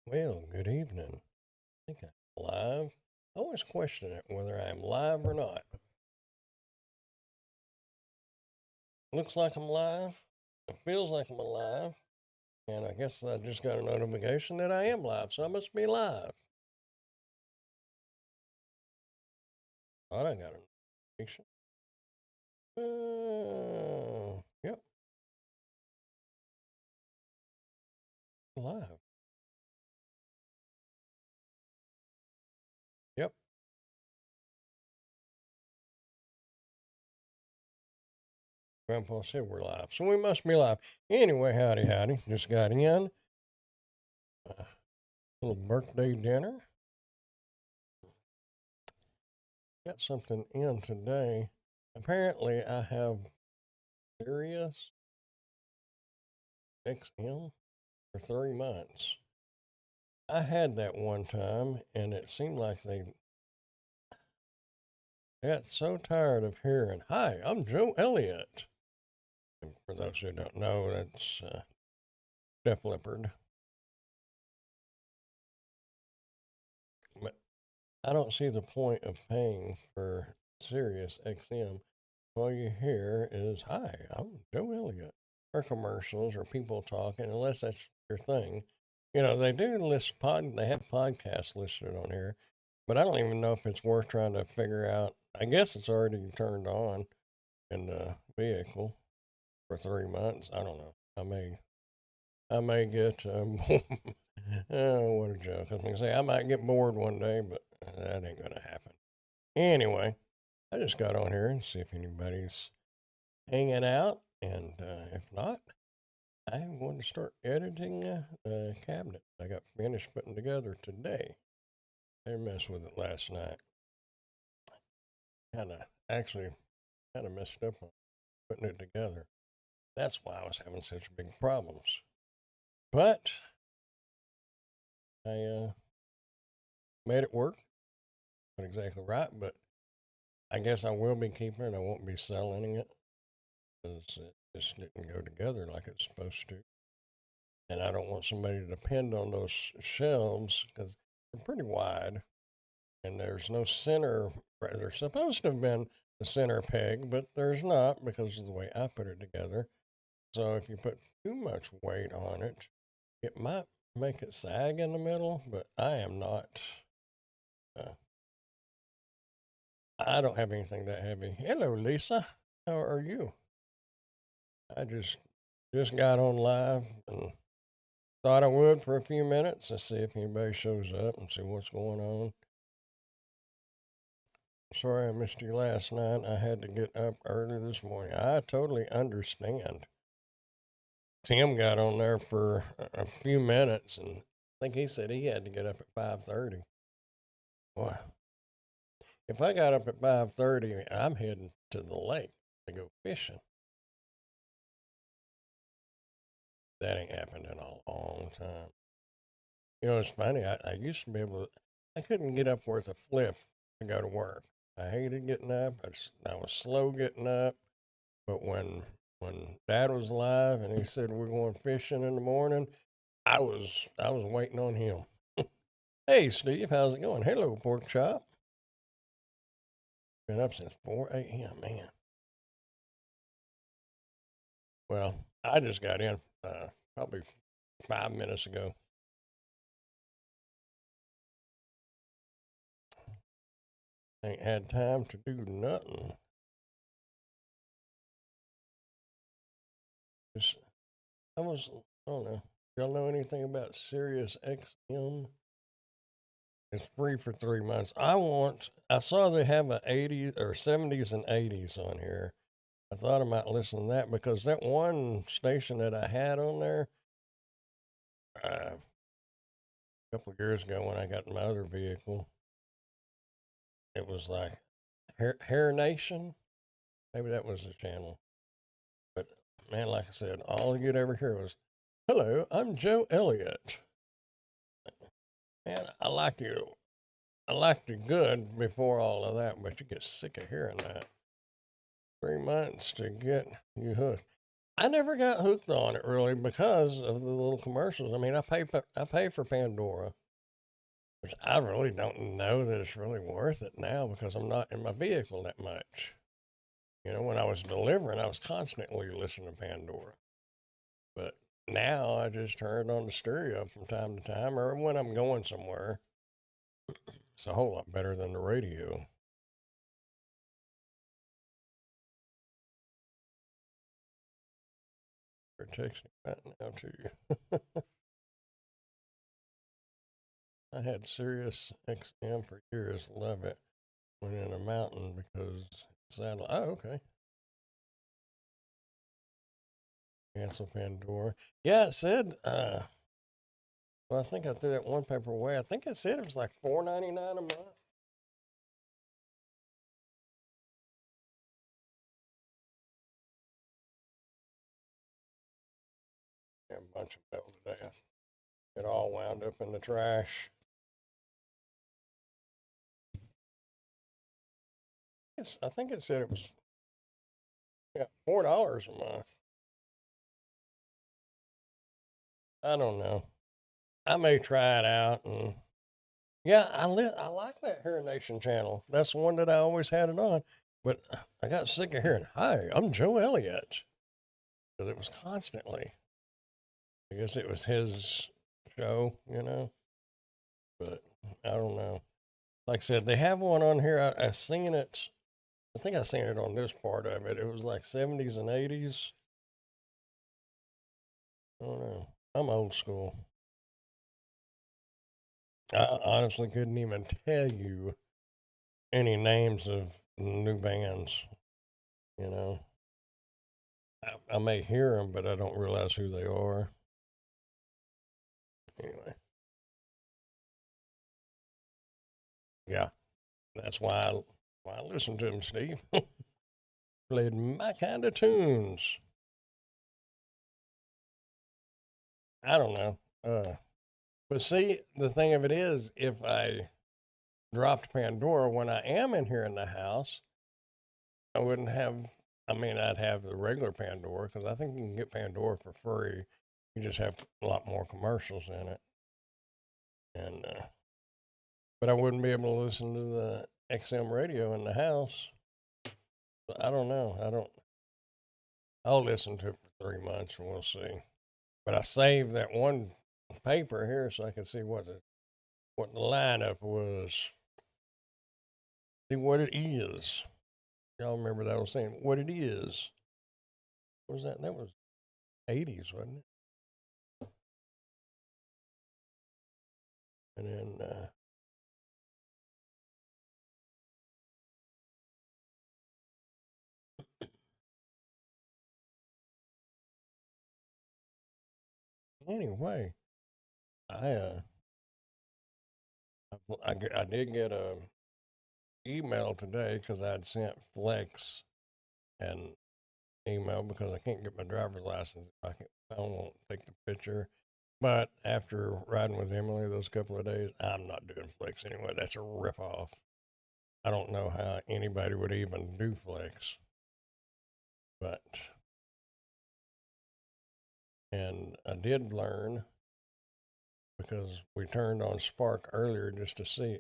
Well, good evening. I think I'm live. I always question it whether I'm live or not. Looks like I'm live. It feels like I'm alive. And I guess I just got a notification that I am live, so I must be live. Thought I got a notification. Yep, live. Yep. Grandpa said we're live, so we must be live. Anyway, howdy, howdy. Just got in. Little birthday dinner. Got something in today. Apparently, I have Sirius XM for 3 months. I had that one time, and it seemed like they got so tired of hearing, "Hi, I'm Joe Elliott." And for those who don't know, that's Def Leppard. But I don't see the point of paying for Sirius XM. All you hear is, "Hi, I'm Joe Elliott," or commercials or people talking, unless that's your thing. They do they have podcasts listed on here, but I don't even know if it's worth trying to figure out. I guess it's already turned on in the vehicle for 3 months. I don't know. I may get. Oh, what a joke! I was gonna say I might get bored one day, but that ain't gonna happen. Anyway, I just got on here and see if anybody's hanging out, and if not, I'm going to start editing the cabinet I got finished putting together today. I messed with it last night. Actually kind of messed up on putting it together. That's why I was having such big problems. But I made it work. Not exactly right, but I guess I will be keeping it. I won't be selling it because it just didn't go together like it's supposed to. And I don't want somebody to depend on those shelves because they're pretty wide and there's no center. There's supposed to have been a center peg, but there's not because of the way I put it together. So if you put too much weight on it, it might make it sag in the middle, but uh, I don't have anything that heavy. Hello, Lisa. How are you? I just got on live and thought I would for a few minutes and see if anybody shows up and see what's going on. Sorry I missed you last night. I had to get up early this morning. I totally understand. Tim got on there for a few minutes, and I think he said he had to get up at 5:30. Boy, if I got up at 5:30, I'm heading to the lake to go fishing. That ain't happened in a long time. It's funny. I used to be able to. I couldn't get up worth a flip to go to work. I hated getting up. I was slow getting up. But when Dad was alive and he said we're going fishing in the morning, I was waiting on him. Hey Steve, how's it going? Hello, pork chop. Been up since 4 a.m. Man. Well, I just got in probably 5 minutes ago. Ain't had time to do nothing. Just I don't know. Y'all know anything about Sirius XM? It's free for 3 months. I saw they have a 80s or 70s and 80s on here. I thought I might listen to that because that one station that I had on there a couple of years ago when I got my other vehicle, it was like Hair Nation. Maybe that was the channel. But man, like I said, all you'd ever hear was, "Hello, I'm Joe Elliott." Man, I liked you good before all of that, but you get sick of hearing that. 3 months to get you hooked. I never got hooked on it really because of the little commercials. I mean, I pay for Pandora, which I really don't know that it's really worth it now because I'm not in my vehicle that much. You know, when I was delivering, I was constantly listening to Pandora. But now I just turn it on the stereo from time to time or when I'm going somewhere. It's a whole lot better than the radio. They're texting right now to you. I had Sirius XM for years. Love it. Went in a mountain because it sounded. Oh, okay. Cancel Pandora. Yeah, it said. Well, I think I threw that one paper away. I think it said it was like $4.99 a month. Yeah, a bunch of mail today. It all wound up in the trash. I think it said it was, yeah, $4 a month. I don't know. I may try it out and yeah, I like that Hair Nation channel. That's the one that I always had it on. But I got sick of hearing, "Hi, I'm Joe Elliott," because it was constantly. I guess it was his show, you know. But I don't know. Like I said, they have one on here. I seen it. I think I seen it on this part of it. It was like 70s and 80s. I don't know. I'm old school. I honestly couldn't even tell you any names of new bands. You know, I may hear them, but I don't realize who they are. Anyway, yeah, that's why I listen to them, Steve. Played my kind of tunes. I don't know. But see, the thing of it is, if I dropped Pandora when I am in here in the house, I wouldn't have. I mean, I'd have the regular Pandora because I think you can get Pandora for free. You just have a lot more commercials in it, and but I wouldn't be able to listen to the XM radio in the house. I don't know. I don't. I'll listen to it for 3 months and we'll see. But I saved that one paper here so I could see what the lineup was. See what it is. Y'all remember that I was saying what it is. What was that? That was 80s, wasn't it? And then anyway, I I did get a email today because I'd sent Flex an email because I can't get my driver's license. I won't take the picture. But after riding with Emily those couple of days, I'm not doing Flex anyway. That's a ripoff. I don't know how anybody would even do Flex. But, and I did learn because we turned on Spark earlier just to see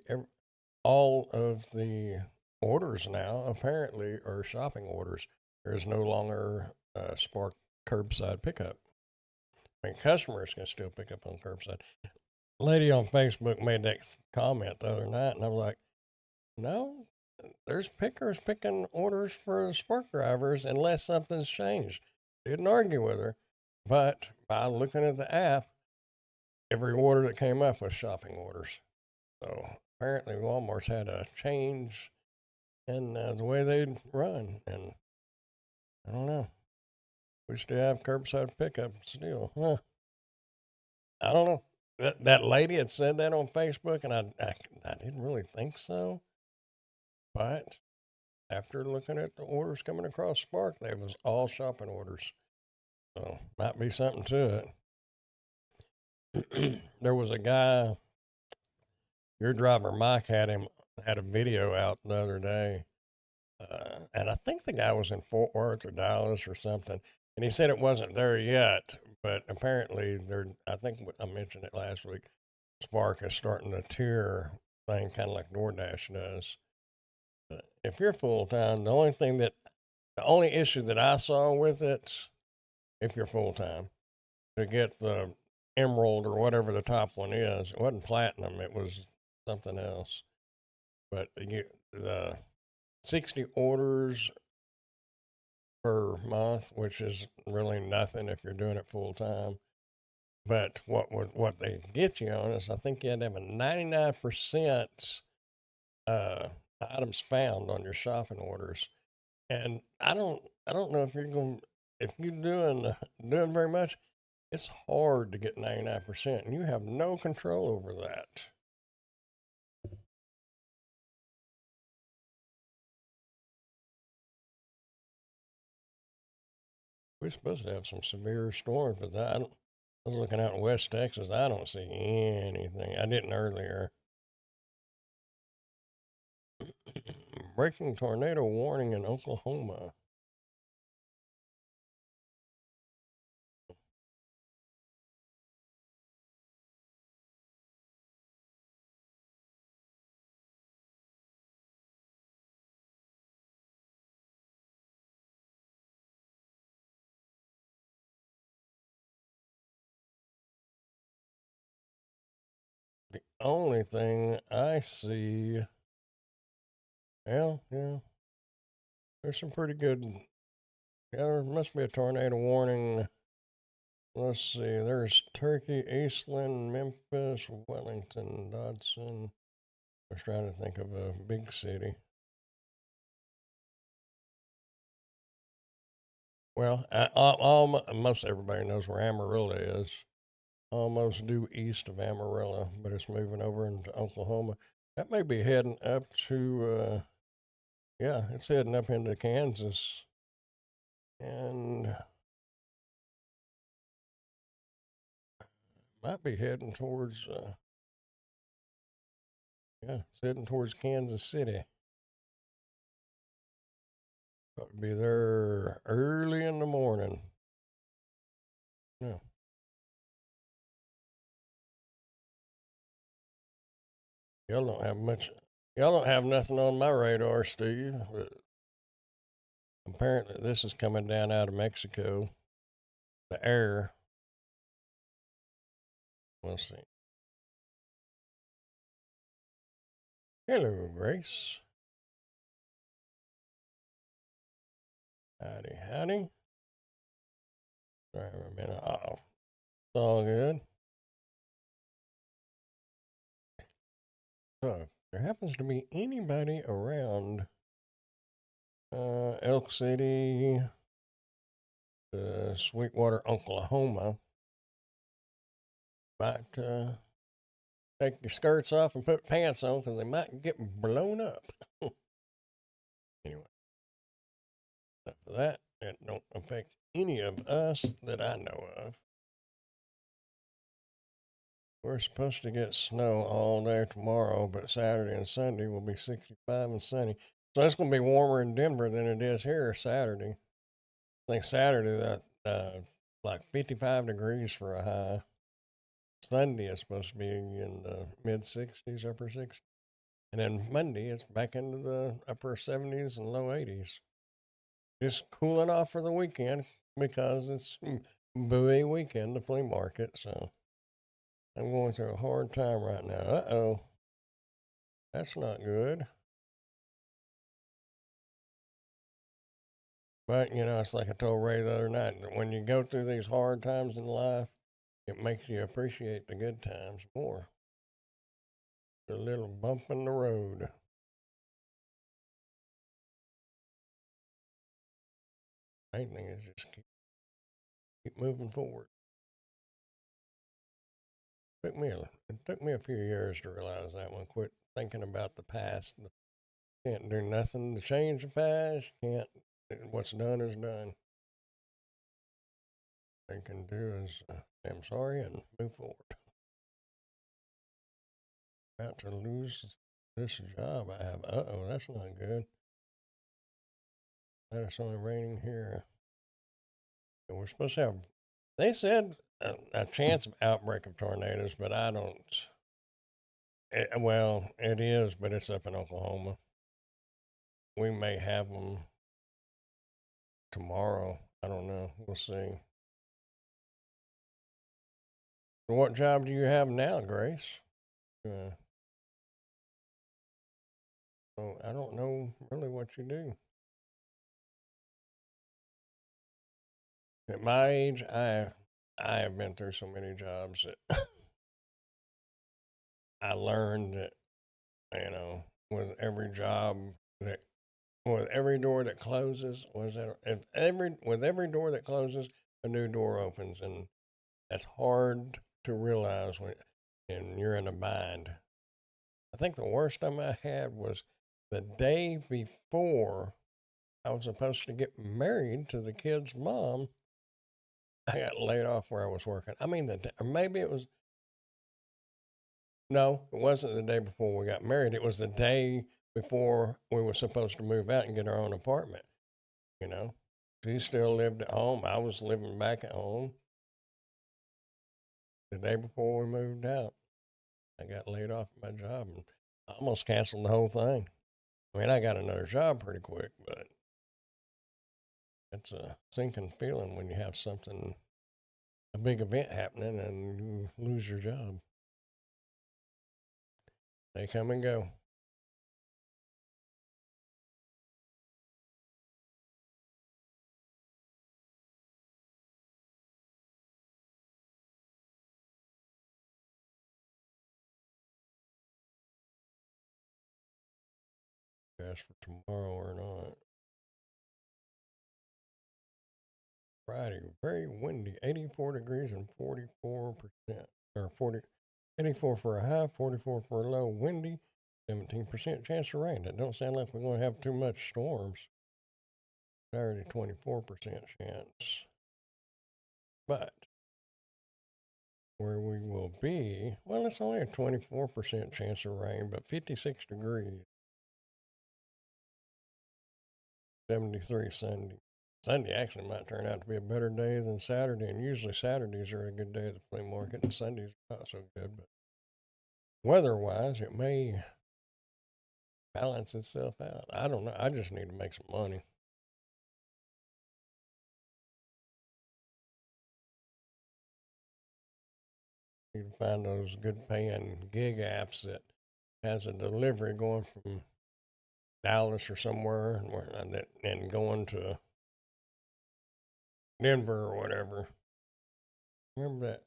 all of the orders now apparently are shopping orders. There is no longer Spark curbside pickup. I mean, customers can still pick up on curbside. Lady on Facebook made that comment the other night, and I'm like, no, there's pickers picking orders for Spark drivers unless something's changed. Didn't argue with her, but by looking at the app, every order that came up was shopping orders. So apparently, Walmart's had a change in the way they run, and I don't know. We still have curbside pickup still, huh? I don't know. That lady had said that on Facebook, and I didn't really think so. But after looking at the orders coming across Spark, they was all shopping orders. So might be something to it. There was a guy, your driver Mike had a video out the other day, and I think the guy was in Fort Worth or Dallas or something. And he said it wasn't there yet, but apparently I think I mentioned it last week. Spark is starting to tier thing, kind of like DoorDash does. But if you're full time, the only issue that I saw with it, if you're full time, to get the emerald or whatever the top one is, it wasn't platinum, it was something else. But the 60 orders per month, which is really nothing if you're doing it full time. But what they get you on is I think you had to have a 99% uh, items found on your shopping orders, and I don't know if you're doing very much. It's hard to get 99%, and you have no control over that. We're supposed to have some severe storms, but I was looking out in West Texas. I don't see anything. I didn't earlier. Breaking tornado warning in Oklahoma. The only thing I see, yeah, there's some pretty good. Yeah, there must be a tornado warning. Let's see. There's Turkey, Eastland, Memphis, Wellington, Dodson. I was trying to think of a big city. Well, most everybody knows where Amarillo is. Almost due east of Amarillo, but it's moving over into Oklahoma. That may be heading up to, yeah, it's heading up into Kansas and might be heading towards, yeah, it's heading towards Kansas City. Probably be there early in the morning. Yeah. Y'all don't have much. Y'all don't have nothing on my radar, Steve. But apparently, this is coming down out of Mexico. The air. We'll see. Hello, Grace. Howdy, howdy. Sorry for a minute. Uh-oh. It's all good. So, if there happens to be anybody around Elk City, Sweetwater, Oklahoma, might take your skirts off and put pants on because they might get blown up. Anyway, after that, it don't affect any of us that I know of. We're supposed to get snow all day tomorrow, but Saturday and Sunday will be 65 and sunny. So it's going to be warmer in Denver than it is here Saturday. I think Saturday that like 55 degrees for a high. Sunday is supposed to be in the mid 60s, upper 60s. And then Monday it's back into the upper 70s and low 80s. Just cooling off for the weekend because it's Bowie weekend, the flea market. So I'm going through a hard time right now. Uh-oh. That's not good. But, it's like I told Ray the other night that when you go through these hard times in life, it makes you appreciate the good times more. The little bump in the road. Main thing is just keep moving forward. It took me a few years to realize that one. Quit thinking about the past. Can't do nothing to change the past. Can't. What's done is done. All you can do is, I'm sorry, and move forward. About to lose this job I have. Uh-oh, that's not good. That is only raining here. And we're supposed to have, they said a chance of outbreak of tornadoes, but I don't. Well, it is, but it's up in Oklahoma. We may have them tomorrow. I don't know. We'll see. So what job do you have now, Grace? Uh, so I don't know really what you do. At my age, I have been through so many jobs that I learned that with every job that with every door that closes was that if every with every door that closes, a new door opens, and that's hard to realize when and you're in a bind. I think the worst time I had was the day before I was supposed to get married to the kid's mom. I got laid off where I was working. I mean, or maybe it was no, it wasn't the day before we got married. It was the day before we were supposed to move out and get our own apartment. You know, she still lived at home. I was living back at home. The day before we moved out, I got laid off my job and I almost canceled the whole thing. I mean, I got another job pretty quick, but it's a sinking feeling when you have something, a big event happening, and you lose your job. They come and go. As for tomorrow or not. Friday, very windy, 84 degrees and 44%, or 40, 84 for a high, 44 for a low, windy, 17% chance of rain. That don't sound like we're going to have too much storms. Saturday, 24% chance. But where we will be, well, it's only a 24% chance of rain, but 56 degrees, 73 Sunday. Sunday actually might turn out to be a better day than Saturday, and usually Saturdays are a good day at the flea market, and Sundays are not so good. But weather-wise, it may balance itself out. I don't know. I just need to make some money. You can find those good-paying gig apps that has a delivery going from Dallas or somewhere, and going to Denver or whatever. Remember that?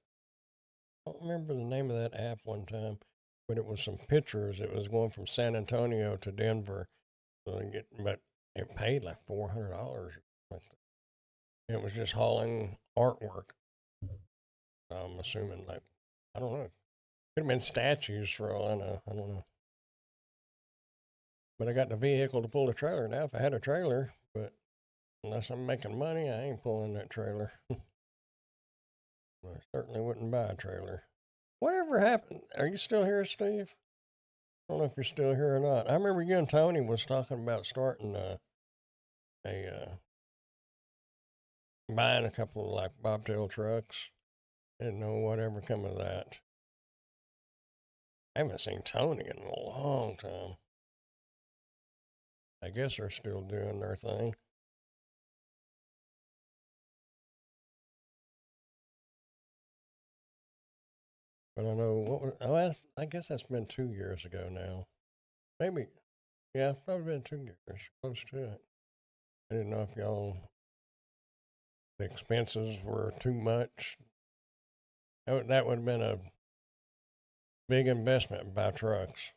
I don't remember the name of that app one time, but it was some pictures. It was going from San Antonio to Denver, but it paid like $400. It was just hauling artwork. I'm assuming, like, I don't know. Could have been statues for all I know. I don't know. But I got the vehicle to pull the trailer now. If I had a trailer, but unless I'm making money, I ain't pulling that trailer. I certainly wouldn't buy a trailer. Whatever happened? Are you still here, Steve? I don't know if you're still here or not. I remember you and Tony was talking about starting a buying a couple of like bobtail trucks. Didn't know whatever come of that. I haven't seen Tony in a long time. I guess they're still doing their thing. But I know I guess that's been 2 years ago now. Maybe, yeah, probably been 2 years, close to it. I didn't know if the expenses were too much. That would have been a big investment by trucks.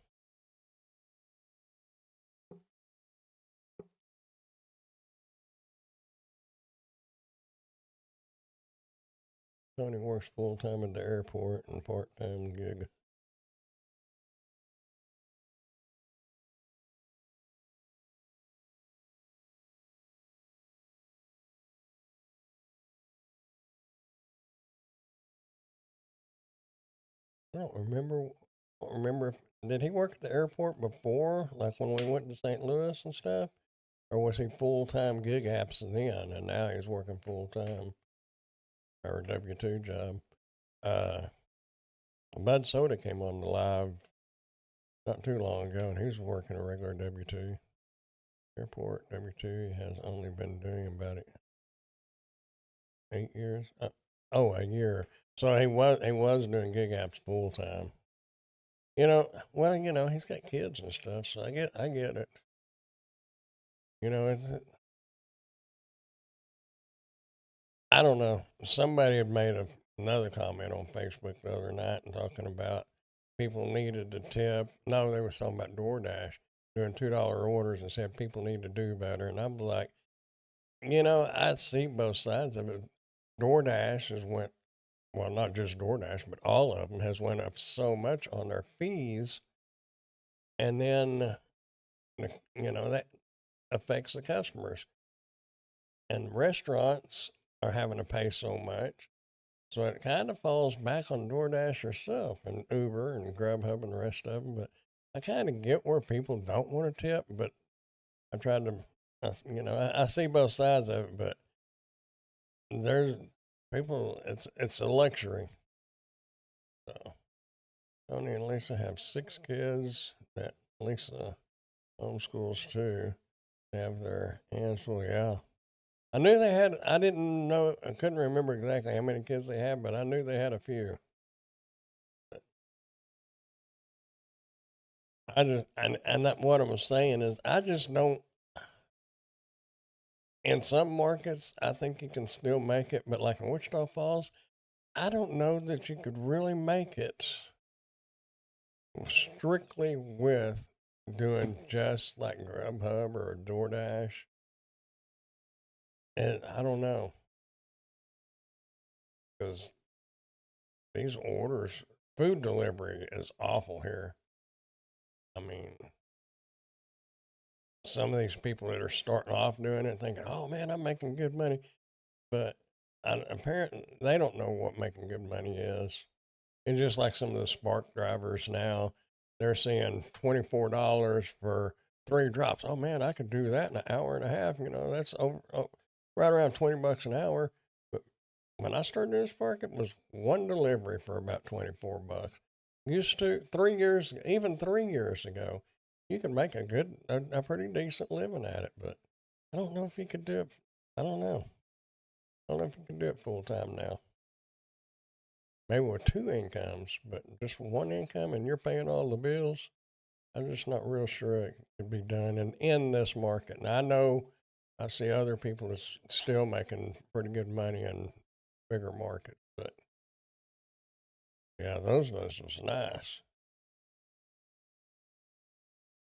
Tony works full time at the airport and part time gig. I don't remember. Remember, did he work at the airport before, like when we went to St. Louis and stuff, or was he full time gig apps then, and now he's working full time? or a W-2 job. Bud Soda came on the live not too long ago, and he was working a regular W-2. Airport W-2. He has only been doing about 8 years. A year. So he was doing gig apps full time. He's got kids and stuff, so I get it. It's I don't know. Somebody had made another comment on Facebook the other night and talking about people needed to tip. No, they were talking about DoorDash doing $2 orders and said people need to do better. And I'm like, I see both sides of it. DoorDash has went, well, not just DoorDash, but all of them has went up so much on their fees, and then that affects the customers. And restaurants are having to pay so much, so it kind of falls back on DoorDash herself and Uber and Grubhub and the rest of them. But I kind of get where people don't want to tip, but I tried to, I see both sides of it, but there's people, it's a luxury. So Tony and Lisa have 6 kids that Lisa homeschools too. They have their hands full. Yeah. I knew they had, I didn't know, I couldn't remember exactly how many kids they had, but I knew they had a few. What I was saying is, I just don't, in some markets, I think you can still make it, but like in Wichita Falls, I don't know that you could really make it strictly with doing just like Grubhub or DoorDash. And I don't know, because these orders, food delivery is awful here. I mean, some of these people that are starting off doing it thinking, oh man, I'm making good money. But apparently, they don't know what making good money is. It's just like some of the Spark drivers now, they're seeing $24 for 3 drops. Oh man, I could do that in an hour and a half. That's right around $20 an hour. But when I started doing Spark, it was one delivery for about $24. Used to 3 years, even 3 years ago, you could make a pretty decent living at it. But I don't know if you could do it. I don't know. I don't know if you can do it full time now. Maybe with 2 incomes, but just one income and you're paying all the bills. I'm just not real sure it could be done in this market. And I know I see other people that's still making pretty good money in bigger markets, but yeah, those days was nice,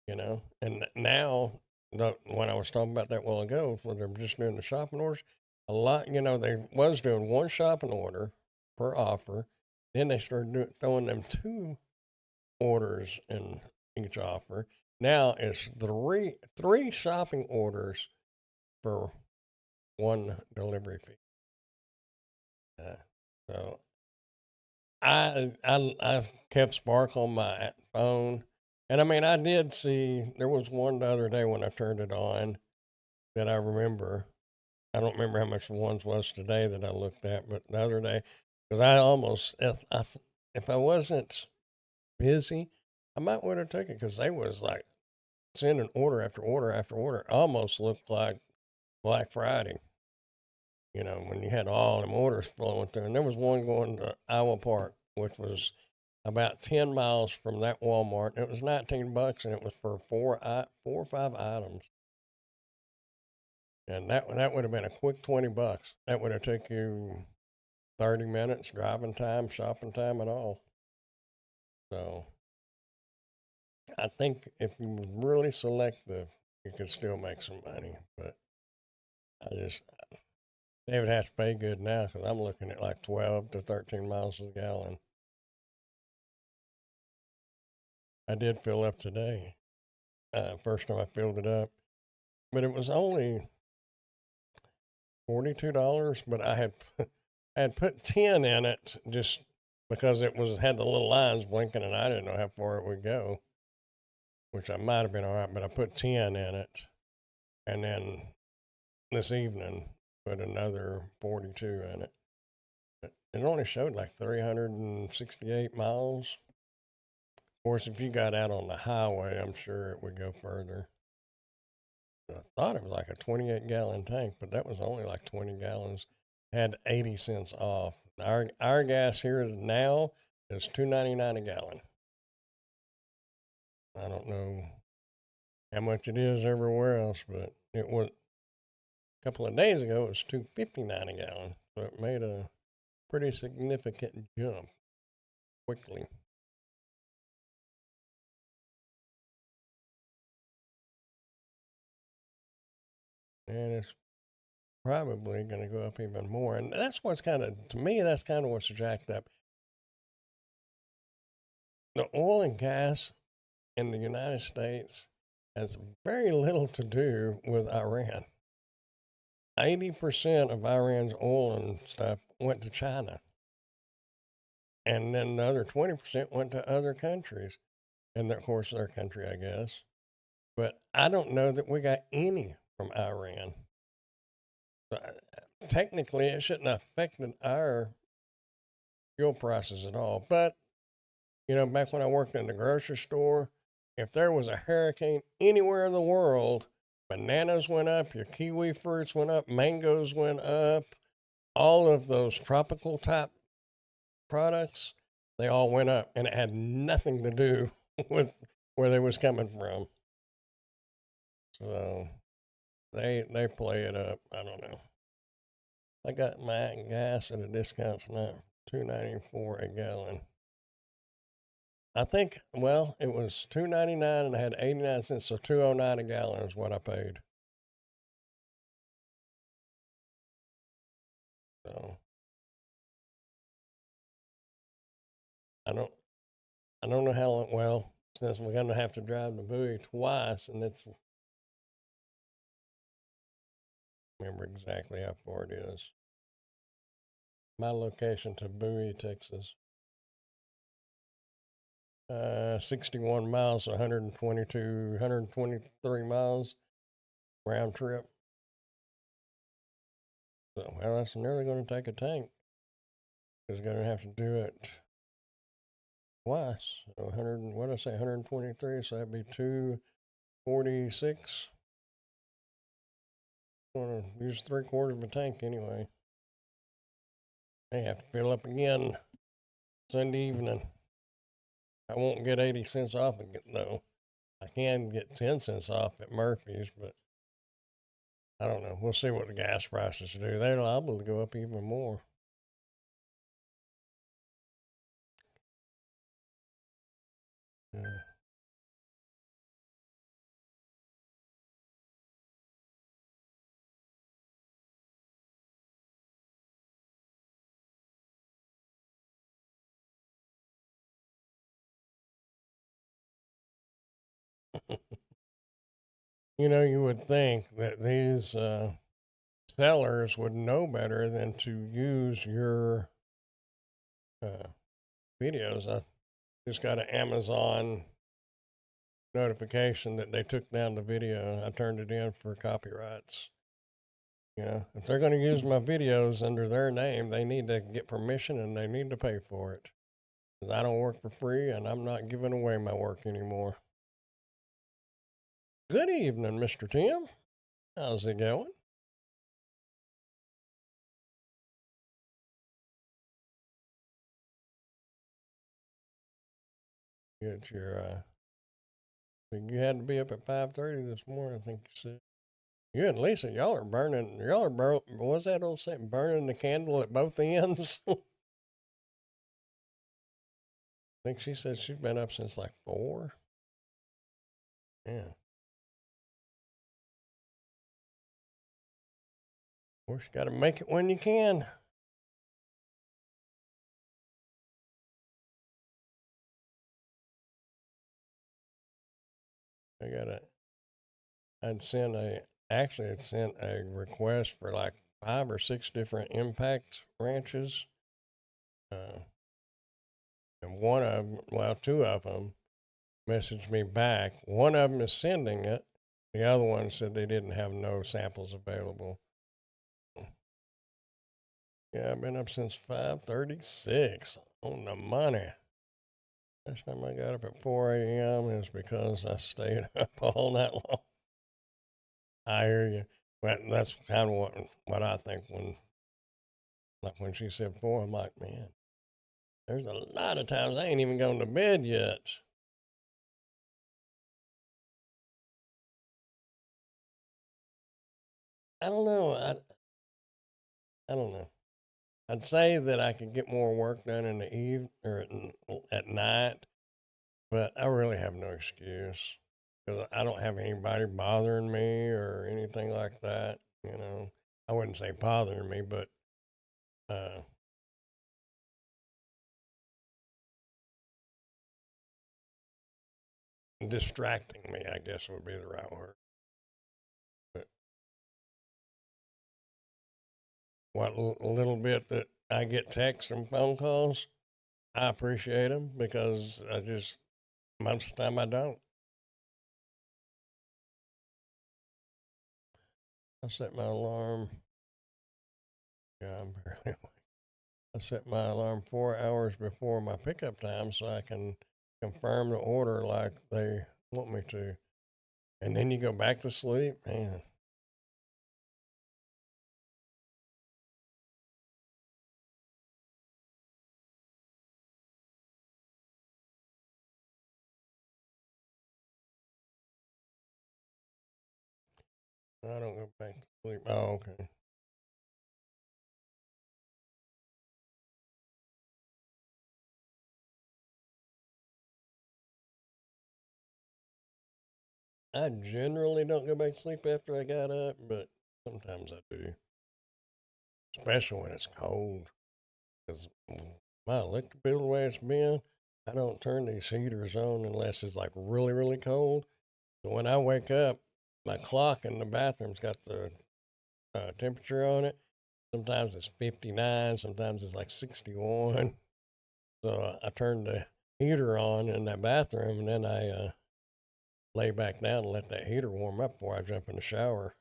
And now, when I was talking about that a while ago, when they're just doing the shopping orders, a lot, they was doing one shopping order per offer. Then they started throwing them 2 orders in each offer. Now it's three shopping orders for one delivery fee. So I kept Spark on my phone, and I mean I did see there was one the other day when I turned it on that I remember. I don't remember how much the ones was today that I looked at, but the other day, because I almost if I wasn't busy, I might would have took it because they was like sending order after order after order. Almost looked like Black Friday, when you had all them orders flowing through. And there was one going to Iowa Park, which was about 10 miles from that Walmart. It was $19 and it was for four or five items. And that would have been a quick $20. That would have took you 30 minutes driving time, shopping time, and all. So I think if you were really selective, you could still make some money. But they would have to pay good now because I'm looking at like 12 to 13 miles a gallon. I did fill up today. First time I filled it up, but it was only $42. But I had put 10 in it just because it had the little lines blinking, and I didn't know how far it would go, which I might have been all right. But I put 10 in it, and then this evening put another 42 in it. It only showed like 368 miles. Of course, if you got out on the highway, I'm sure it would go further. I thought it was like a 28-gallon tank, but that was only like 20 gallons. Had 80 cents off. Our gas here now is $2.99 a gallon. I don't know how much it is everywhere else, but it was a couple of days ago. It was $2.59 a gallon, so it made a pretty significant jump quickly. And it's probably going to go up even more. And that's what's kind of, to me, that's kind of what's jacked up. The oil and gas in the United States has very little to do with Iran. 80% of Iran's oil and stuff went to China. And then the other 20% went to other countries. And of course, their country, I guess. But I don't know that we got any from Iran. So, technically, it shouldn't have affected our fuel prices at all. But, back when I worked in the grocery store, if there was a hurricane anywhere in the world, bananas went up, your kiwi fruits went up, mangoes went up, all of those tropical type products, they all went up, and it had nothing to do with where they was coming from. So they play it up. I don't know. I got my gas at a discount tonight, $2.94 a gallon. I think, well, it was $2.99 and I had 89 cents, so $2.09 a gallon is what I paid. So I don't know how long. Well, since we're gonna have to drive to Bowie twice, and it's remember exactly how far it is. My location to Bowie, Texas. 61 miles, 122, 123 miles round trip. So, well, that's nearly going to take a tank. It's going to have to do it twice. 100, what did I say, 123? So that'd be 246. I'm going to use 3/4 of a tank anyway. I have to fill up again Sunday evening. I won't get 80 cents off of it, though. I can get 10 cents off at Murphy's, but I don't know. We'll see what the gas prices do. They're liable to go up even more. Yeah. You would think that these sellers would know better than to use your videos. I just got an Amazon notification that they took down the video. I turned it in for copyrights. If they're going to use my videos under their name, they need to get permission and they need to pay for it. 'Cause I don't work for free and I'm not giving away my work anymore. Good evening, Mr. Tim. How's it going? Get your you had to be up at 5:30 this morning, I think you said. You and Lisa, y'all are burning. What's that old saying? Burning the candle at both ends. I think she said she's been up since like 4. Yeah. Of course, you got to make it when you can. I got a. I'd sent a request for like 5 or 6 different impact ranches. And one of them, well, 2 of them messaged me back. One of them is sending it. The other one said they didn't have no samples available. Yeah, I've been up since 5:36 on the money. Last time I got up at 4 a.m. is because I stayed up all night long. I hear you. But that's kind of what I think when she said 4, I'm like, man, there's a lot of times I ain't even gone to bed yet. I don't know. I don't know. I'd say that I could get more work done in the eve or at night, but I really have no excuse because I don't have anybody bothering me or anything like that. You know, I wouldn't say bothering me, but uh, distracting me, I guess would be the right word. But what little bit that I get texts and phone calls, I appreciate them because most of the time I don't. I set my alarm. Yeah, I'm barely awake. I set my alarm 4 hours before my pickup time so I can confirm the order like they want me to. And then you go back to sleep, man. I don't go back to sleep. Oh, okay. I generally don't go back to sleep after I got up, but sometimes I do, especially when it's cold. Because my electric bill, the way it's been, I don't turn these heaters on unless it's like really, really cold. So when I wake up, my clock in the bathroom's got the temperature on it. Sometimes it's 59, sometimes it's like 61. So I turn the heater on in that bathroom and then I lay back down and let that heater warm up before I jump in the shower.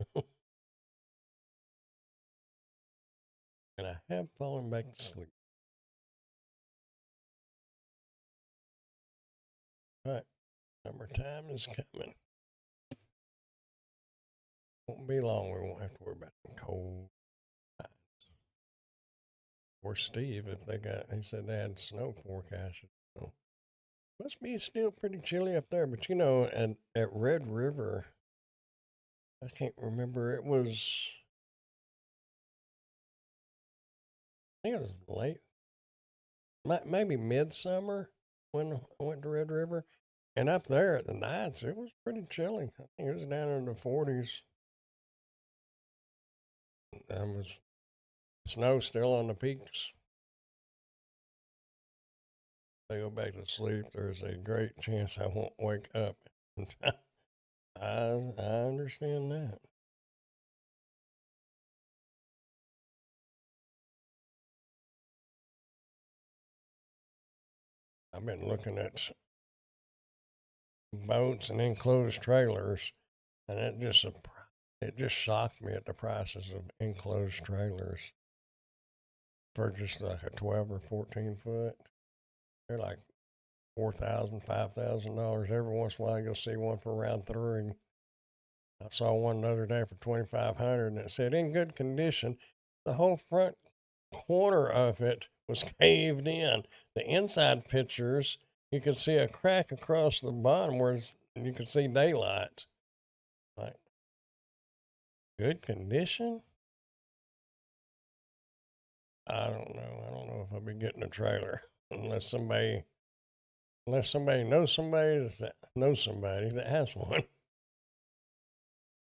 And I have fallen back to sleep. But summertime is coming. Won't be long. We won't have to worry about the cold nights. Or Steve, if he said they had snow forecasted. So must be still pretty chilly up there. But at Red River, I can't remember. I think it was late, maybe midsummer when I went to Red River. And up there at the nights, it was pretty chilly. I think it was down in the 40s. And was snow still on the peaks. If I go back to sleep, there's a great chance I won't wake up. I understand that. I've been looking at boats and enclosed trailers, and it just shocked me at the prices of enclosed trailers for just like a 12 or 14 foot. They're like 4,000, $5,000 every once in a while. You'll see one for around three. I saw one the other day for 2,500, and it said in good condition. The whole front corner of it was caved in. The inside pictures, you could see a crack across the bottom where you could see daylight. Like, good condition? I don't know. I don't know if I'll be getting a trailer unless somebody knows somebody that has one.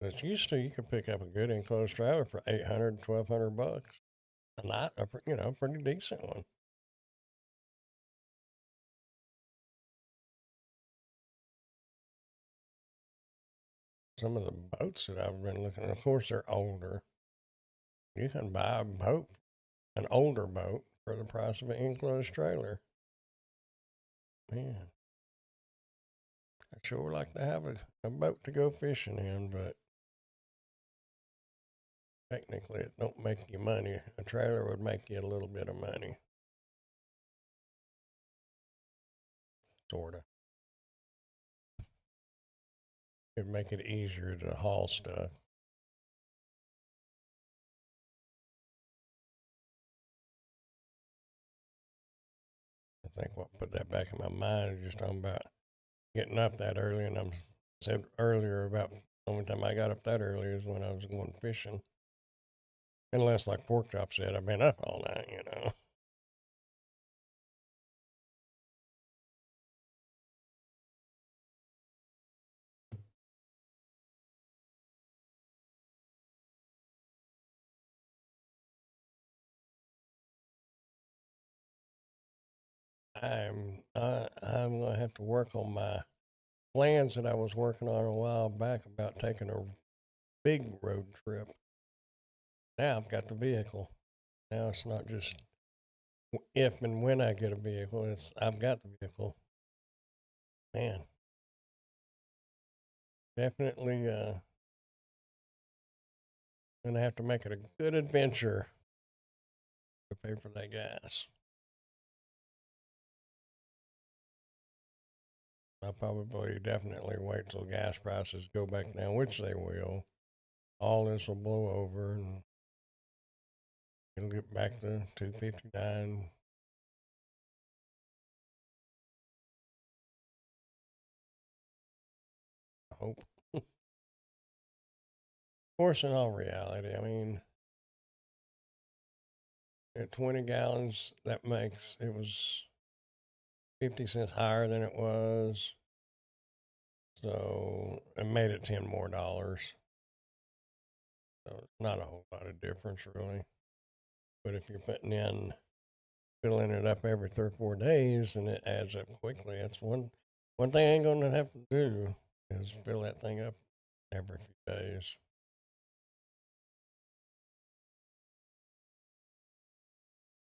But used to, you could pick up a good enclosed trailer for 800, 1,200 bucks. A pretty decent one. Some of the boats that I've been looking at, of course, they're older. You can buy an older boat, for the price of an enclosed trailer. Man, I'd sure like to have a boat to go fishing in, but Technically, it don't make you money. A trailer would make you a little bit of money, sorta. It'd make it easier to haul stuff. I think what put that back in my mind is just talking about getting up that early, and I'm said earlier about the only time I got up that early is when I was going fishing. Unless, like Pork Chop said, I've been up all night, you know. I'm gonna have to work on my plans that I was working on a while back about taking a big road trip. Now I've got the vehicle. Now it's not just if and when I get a vehicle. It's I've got the vehicle. Man, definitely gonna have to make it a good adventure to pay for that gas. I'll probably definitely wait till gas prices go back down, which they will. All this will blow over and it'll get back to 259. I hope. Of course, in all reality, I mean, at 20 gallons, that makes it was 50 cents higher than it was. So it made it 10 more dollars. So it's not a whole lot of difference, really. But if you're filling it up every 3 or 4 days, and it adds up quickly, that's one thing I ain't going to have to do is fill that thing up every few days.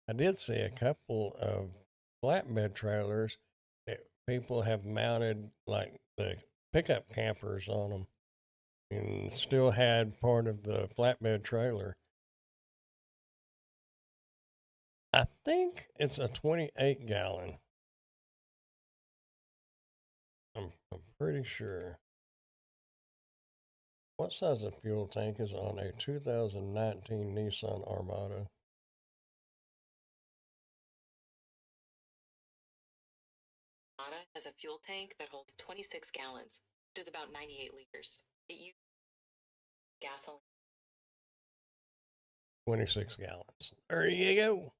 I did see a couple of flatbed trailers that people have mounted like the pickup campers on them and still had part of the flatbed trailer. I think it's a 28 gallon. I'm pretty sure. What size of fuel tank is on a 2019 Nissan Armada? Armada has a fuel tank that holds 26 gallons, which is about 98 liters. It uses gasoline. 26 gallons. There you go.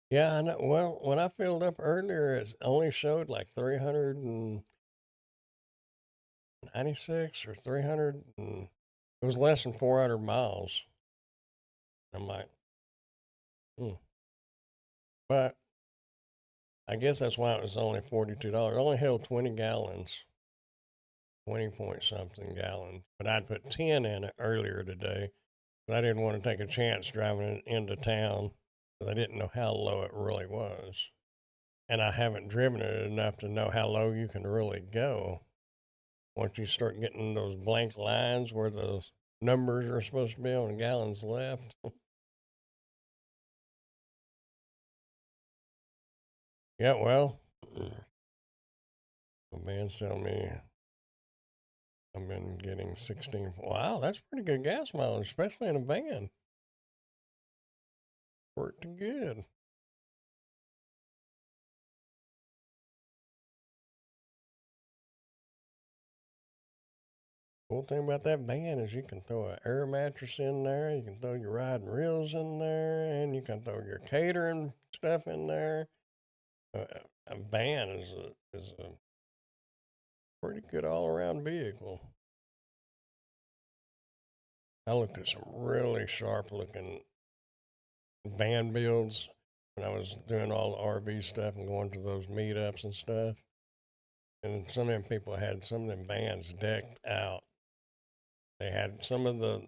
Yeah, I know. Well, when I filled up earlier, it only showed like 396 or 300, and it was less than 400 miles. I'm like, hmm. But I guess that's why it was only $42. It only held 20 gallons, 20 point something gallons. But I'd put 10 in it earlier today. But I didn't want to take a chance driving it into town because I didn't know how low it really was. And I haven't driven it enough to know how low you can really go. Once you start getting those blank lines where the numbers are supposed to be on gallons left. Yeah, well, the man's telling me I've been getting 16. Wow, that's pretty good gas mileage, especially in a van. Worked good. Cool thing about that van is you can throw an air mattress in there, you can throw your riding reels in there, and you can throw your catering stuff in there. A van is a pretty good all around vehicle. I looked at some really sharp looking van builds when I was doing all the RV stuff and going to those meetups and stuff. And some of them people had some of them vans decked out. They had some of the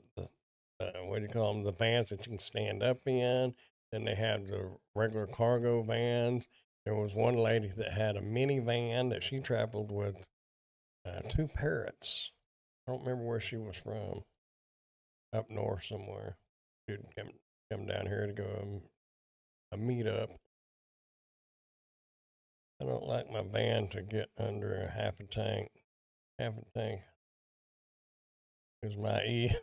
what do you call them? The vans that you can stand up in. Then they had the regular cargo vans. There was one lady that had a minivan that she traveled with 2 parrots. I don't remember where she was from. Up north somewhere. Dude come down here to go a meetup. I don't like my van to get under a half a tank. Half a tank is my E.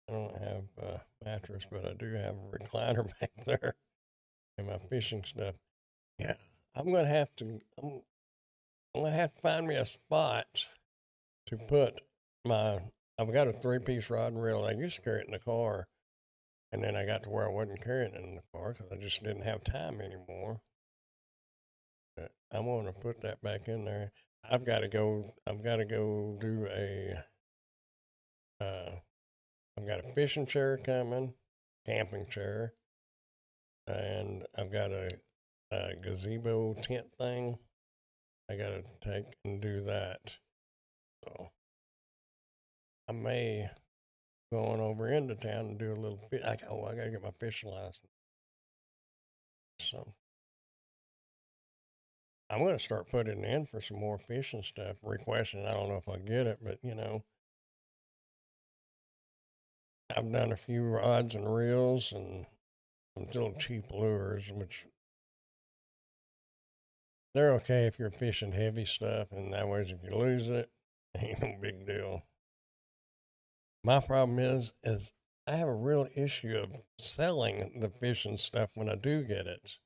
I don't have a mattress, but I do have a recliner back there and my fishing stuff. Yeah, I'm gonna have to. I'm gonna have to find me a spot to put my. I've got a 3-piece rod and reel. I used to carry it in the car, and then I got to where I wasn't carrying it in the car because I just didn't have time anymore. But I want to put that back in there. I've got to go. I've got to go do a. I've got a fishing chair coming, camping chair, and I've got a gazebo tent thing. I got to take and do that. So I may go on over into town and do a little fish. I got to get my fishing license. So I'm going to start putting in for some more fishing stuff, requesting. I don't know if I get it, but I've done a few rods and reels and some little cheap lures, which they're okay if you're fishing heavy stuff, and that way, if you lose it, ain't no big deal. My problem is I have a real issue of selling the fishing stuff when I do get it.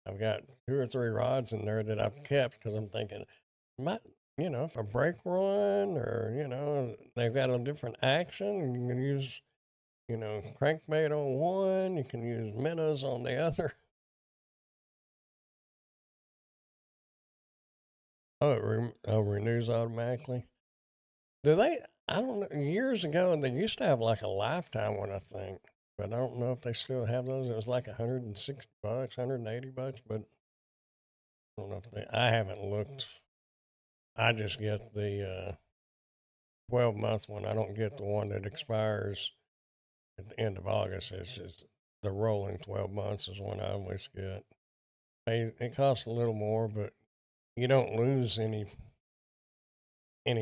I've got 2 or 3 rods in there that I've kept because I'm thinking, if a break run or, they've got a different action, you can use, crankbait on one, you can use minnows on the other. Oh, renews automatically. Do they? I don't know. Years ago, they used to have like a lifetime one, I think, but I don't know if they still have those. It was like $160, $180, but I don't know if they. I haven't looked. I just get the 12-month one. I don't get the one that expires at the end of August. It's just the rolling 12 months is one I always get. It costs a little more, but you don't lose any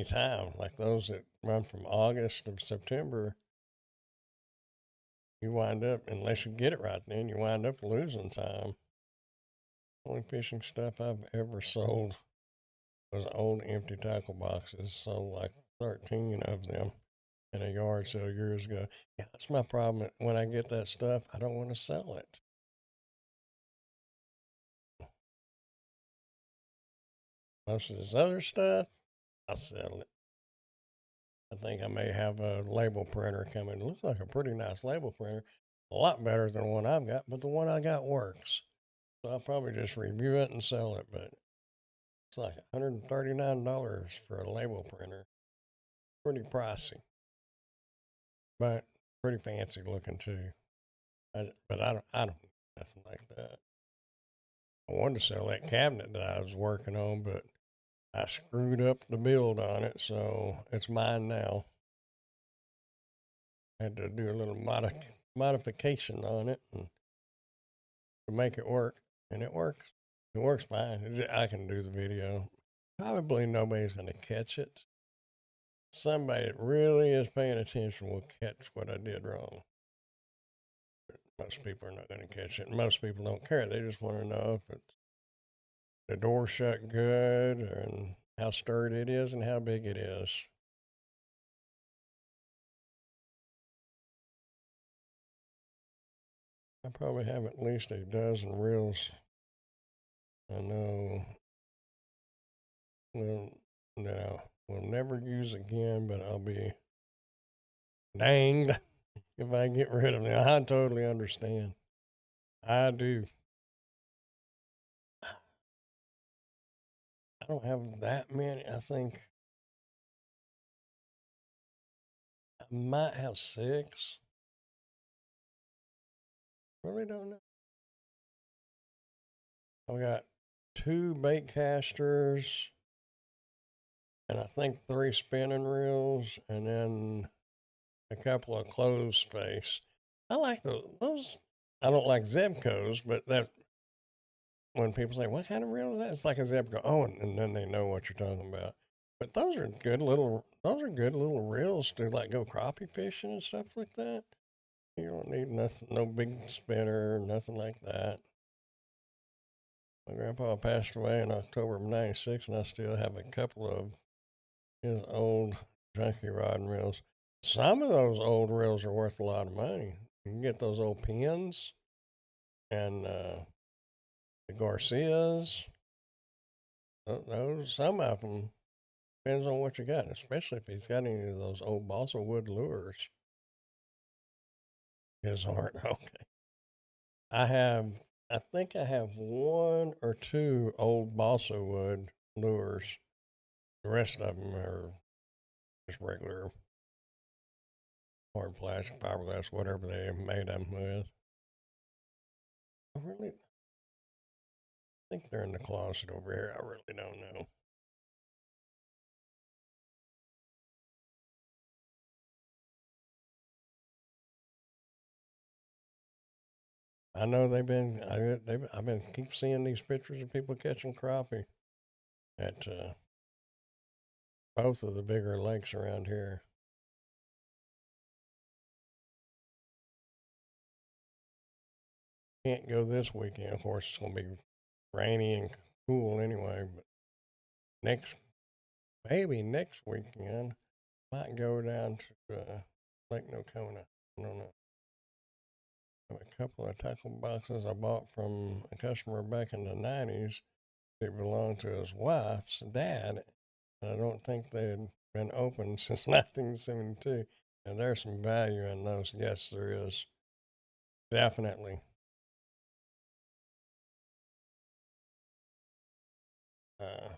time. Like those that run from August to September, you wind up, unless you get it right then, you wind up losing time. Only fishing stuff I've ever sold was old empty tackle boxes. Sold like 13 of them in a yard sale years ago. Yeah, that's my problem. When I get that stuff, I don't want to sell it. Most of this other stuff, I'll sell it. I think I may have a label printer coming. It looks like a pretty nice label printer. A lot better than the one I've got, but the one I got works. So I'll probably just review it and sell it, but it's like $139 for a label printer. Pretty pricey, but pretty fancy looking too. But I don't nothing like that. I wanted to sell that cabinet that I was working on, but I screwed up the build on it, so it's mine now. I had to do a little modification on it and to make it work, and it works. It works fine. I can do the video. Probably nobody's going to catch it. Somebody that really is paying attention will catch what I did wrong. But most people are not going to catch it. Most people don't care. They just want to know if it's the door shut good and how sturdy it is and how big it is. I probably have at least a dozen reels I know that will never use again, but I'll be danged if I get rid of them. I totally understand. I do. I don't have that many. I think I might have 6. Really don't know. I've got 2 bait casters, and I think 3 spinning reels, and then a couple of closed space. I like those. I don't like Zebcos, but when people say, "What kind of reel is that?" It's like as if go, "Oh," and then they know what you're talking about. But those are good little reels to like go crappie fishing and stuff like that. You don't need nothing, no big spinner, nothing like that. My grandpa passed away in October of '96, and I still have a couple of his old junkie rod and reels. Some of those old reels are worth a lot of money. You can get those old pins and the Garcias. Those some of them depends on what you got, especially if he's got any of those old balsa wood lures. His aren't okay. I have, I think I have one or two old balsa wood lures. The rest of them are just regular hard plastic, fiberglass, whatever they made them with. I really think they're in the closet over here. I really don't know. I know I've been keep seeing these pictures of people catching crappie at both of the bigger lakes around here. Can't go this weekend. Of course, it's going to be rainy and cool anyway. But next, maybe next weekend, might go down to Lake Nocona. I don't know. I have a couple of tackle boxes I bought from a customer back in the '90s. It belonged to his wife's dad, and I don't think they had been opened since 1972. And there's some value in those. Yes, there is. Definitely. Uh,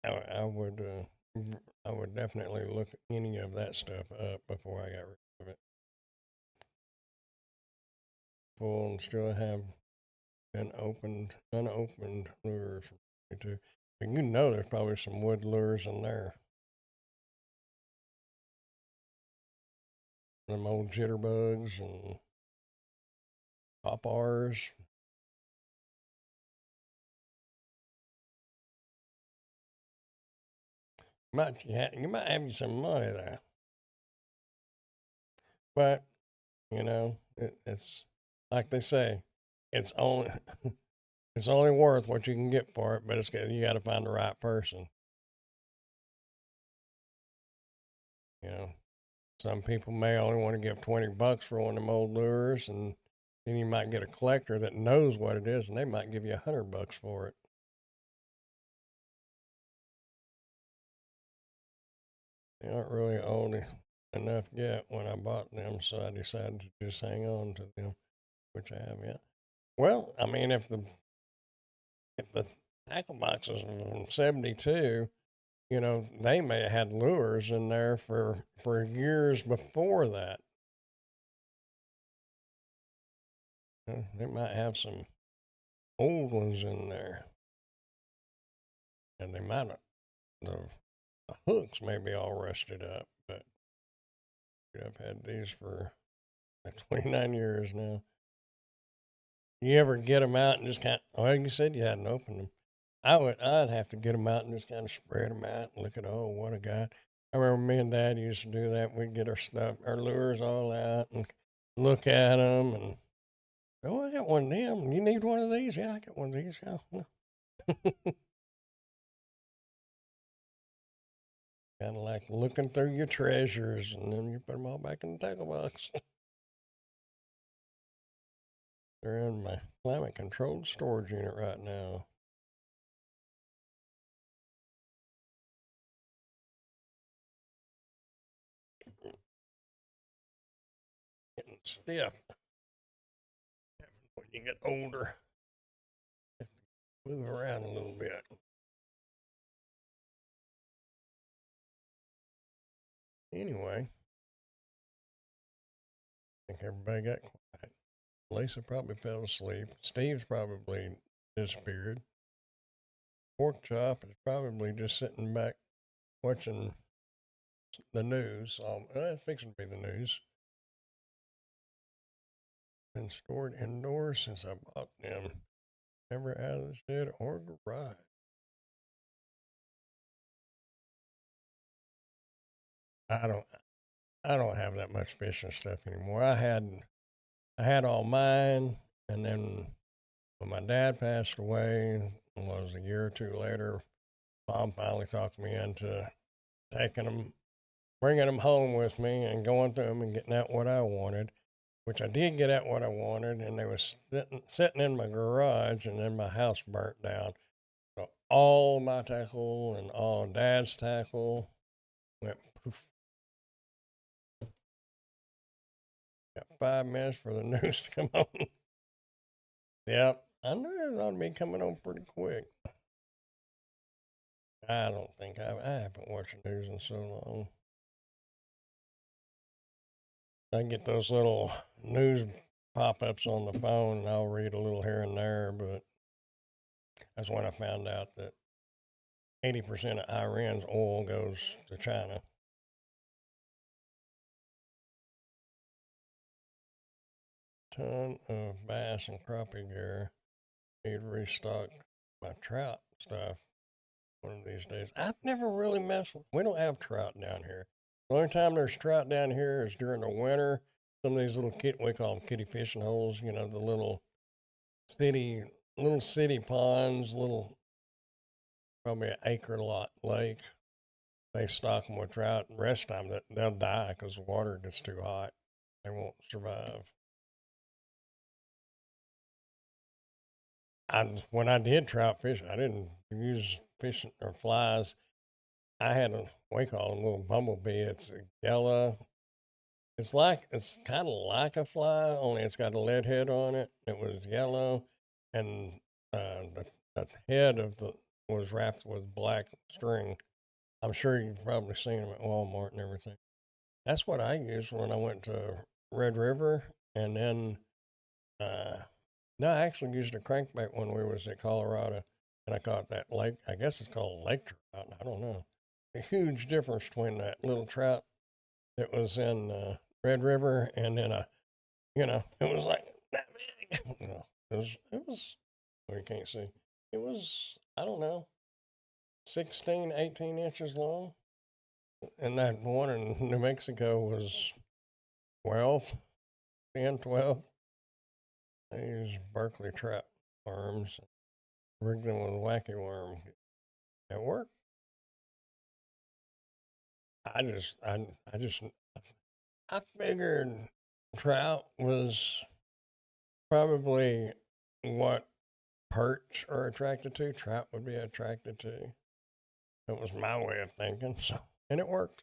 I would I would definitely look any of that stuff up before I got rid of it. Full and still have been unopened lures from too. But you know, there's probably some wood lures in there. Them old jitterbugs and poppars. You might have you some money there, but you know it's like they say, it's only it's only worth what you can get for it. But it's you got to find the right person. You know, some people may only want to give $20 for one of them old lures, and then you might get a collector that knows what it is, and they might give you $100 for it. They aren't really old enough yet when I bought them, so I decided to just hang on to them, which I have yet. Well, I mean, if the tackle boxes are from '72, you know, they may have had lures in there for years before that. They might have some old ones in there, and they might have the hooks may be all rusted up, but I've had these for like 29 years now. You ever get them out and just kind of, well, you said you hadn't opened them. I'd have to get them out and just kind of spread them out and look at, oh, what a guy. I remember me and Dad used to do that. We'd get our stuff, our lures all out and look at them and, oh, I got one of them. You need one of these? Yeah, I got one of these. Yeah. Kind of like looking through your treasures and then you put them all back in the tackle box. They're in my climate controlled storage unit right now. Getting stiff when you get older. Move around a little bit. Anyway, I think everybody got quiet. Lisa probably fell asleep. Steve's probably disappeared. Pork chop is probably just sitting back watching the news. It's fixing to be the news. Been stored indoors since I bought them. Never out of the shed or garage. I don't I don't have that much fishing stuff anymore. I had all mine, and then when my dad passed away, was a year or two later, Mom finally talked me into taking them, bringing them home with me, and going through them and getting at what I wanted, which I did get at what I wanted, and they was sitting in my garage, and then my house burnt down. So all my tackle and all Dad's tackle went poof. Got 5 minutes for the news to come on. Yep, I knew it ought to be coming on pretty quick. I don't think I haven't watched the news in so long. I get those little news pop ups on the phone, and I'll read a little here and there, but that's when I found out that 80% of Iran's oil goes to China. Ton of bass and crappie gear. Need to restock my trout stuff one of these days. I've never really messed with. We don't have trout down here. The only time there's trout down here is during the winter. Some of these little we call them kitty fishing holes. You know, the city little city ponds, little probably an acre lot lake. They stock them with trout. The rest of the time they'll die because the water gets too hot. They won't survive. When I did trout fish, I didn't use fishing or flies. I had we call them little bumblebee. It's a yellow. It's kind of like a fly, only it's got a lead head on it. It was yellow, and the head of the was wrapped with black string. I'm sure you've probably seen them at Walmart and everything. That's what I used when I went to Red River, and then uh, no, I actually used a crankbait when we was at Colorado, and I caught that lake. I guess it's called lake trout. I don't know. A huge difference between that little trout that was in Red River and then it was like that big. It was. Well, you can't see. It was, I don't know, 16, 18 inches long, and that one in New Mexico was 12, 10, 12. They use Berkeley trap worms, rigged them with wacky worm. It worked. I just, I figured trout was probably what perch are attracted to. Trout would be attracted to. That was my way of thinking. So, and it worked.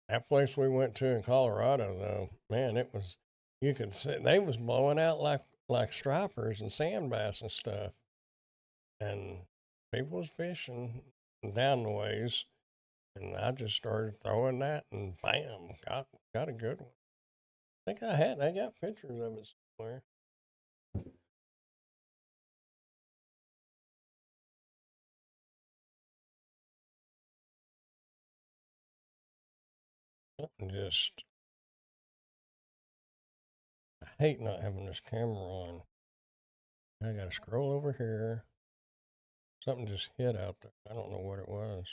That place we went to in Colorado, though, man, it was. You could see they was blowing out like stripers and sand bass and stuff, and people was fishing down the ways, and I just started throwing that, and bam, got a good one. I got pictures of it somewhere. Something just I hate not having this camera on. I gotta scroll over here. Something just hit out there. I don't know what it was.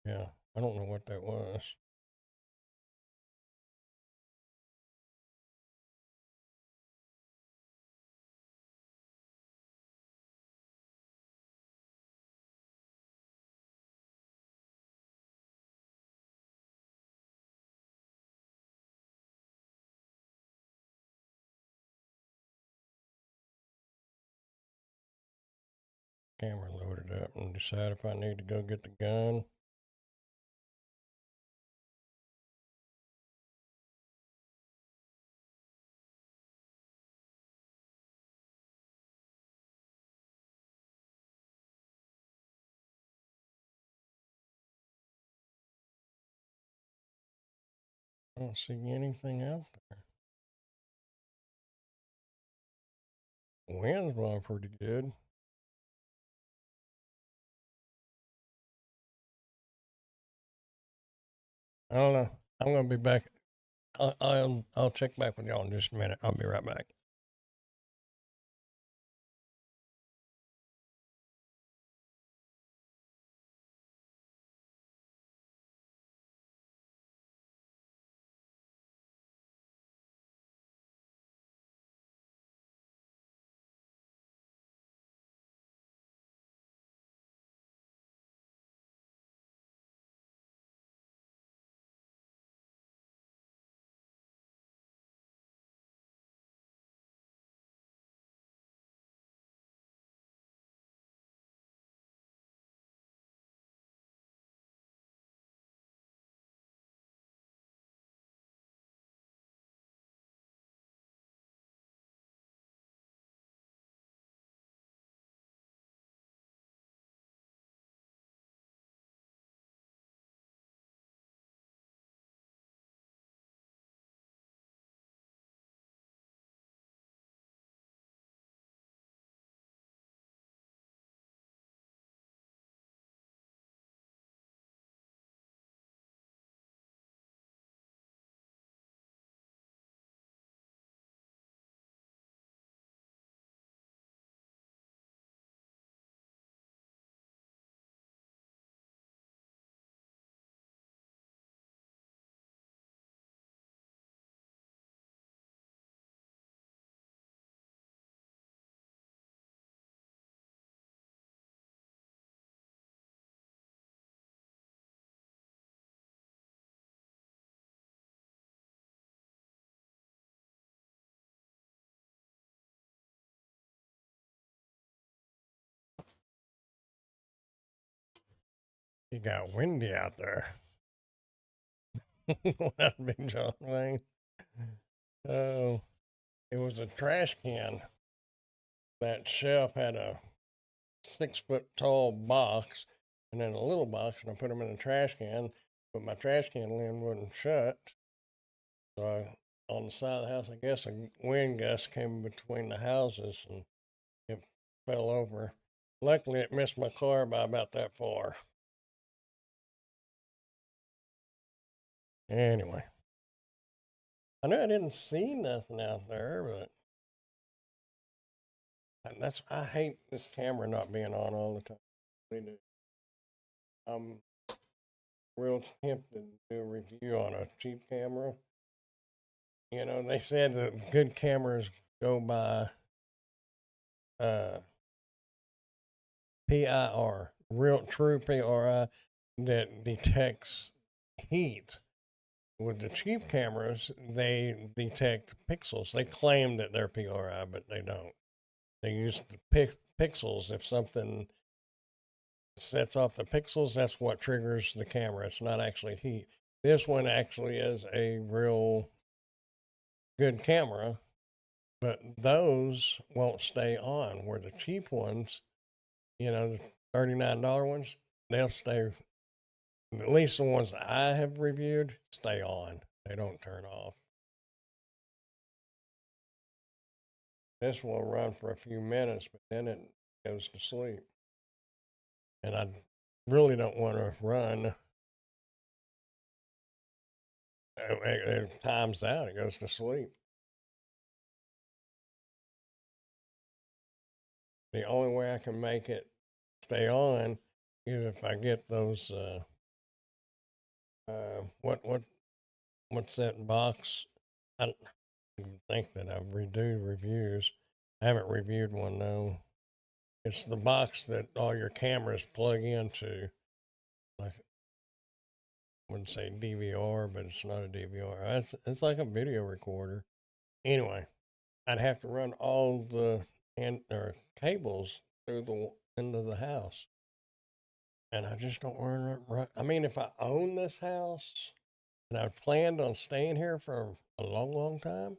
Yeah, I don't know what that was. Camera loaded up and decide if I need to go get the gun. I don't see anything out there. The wind's blowing pretty good. I don't know. I'm gonna be back. I'll check back with y'all in just a minute. I'll be right back. It got windy out there. That Big John Wayne. Oh, it was a trash can. That shelf had a 6 foot tall box and then a little box, and I put them in the trash can, but my trash can lid wouldn't shut. So on the side of the house, I guess a wind gust came between the houses and it fell over. Luckily, it missed my car by about that far. Anyway, I know I didn't see nothing out there, but I hate this camera not being on all the time. I really do. I'm real tempted to do a review on a cheap camera. You know, they said that good cameras go by uh, PIR, real true PRI that detects heat. With the cheap cameras, they detect pixels. They claim that they're PRI, but they don't. They use the pixels. If something sets off the pixels, that's what triggers the camera. It's not actually heat. This one actually is a real good camera, but those won't stay on. Where the cheap ones, the $39 ones, they'll stay. At least the ones that I have reviewed stay on. They don't turn off. This will run for a few minutes, but then it goes to sleep. And I really don't want to run. It times out, it goes to sleep. The only way I can make it stay on is if I get those. What's that box? I don't think that I've redo reviews. I haven't reviewed one though. It's the box that all your cameras plug into. Like, I wouldn't say DVR, but it's not a DVR. It's like a video recorder. Anyway, I'd have to run all the cables through the into the house, and I just don't want to run. I mean, if I own this house and I planned on staying here for a long, long time,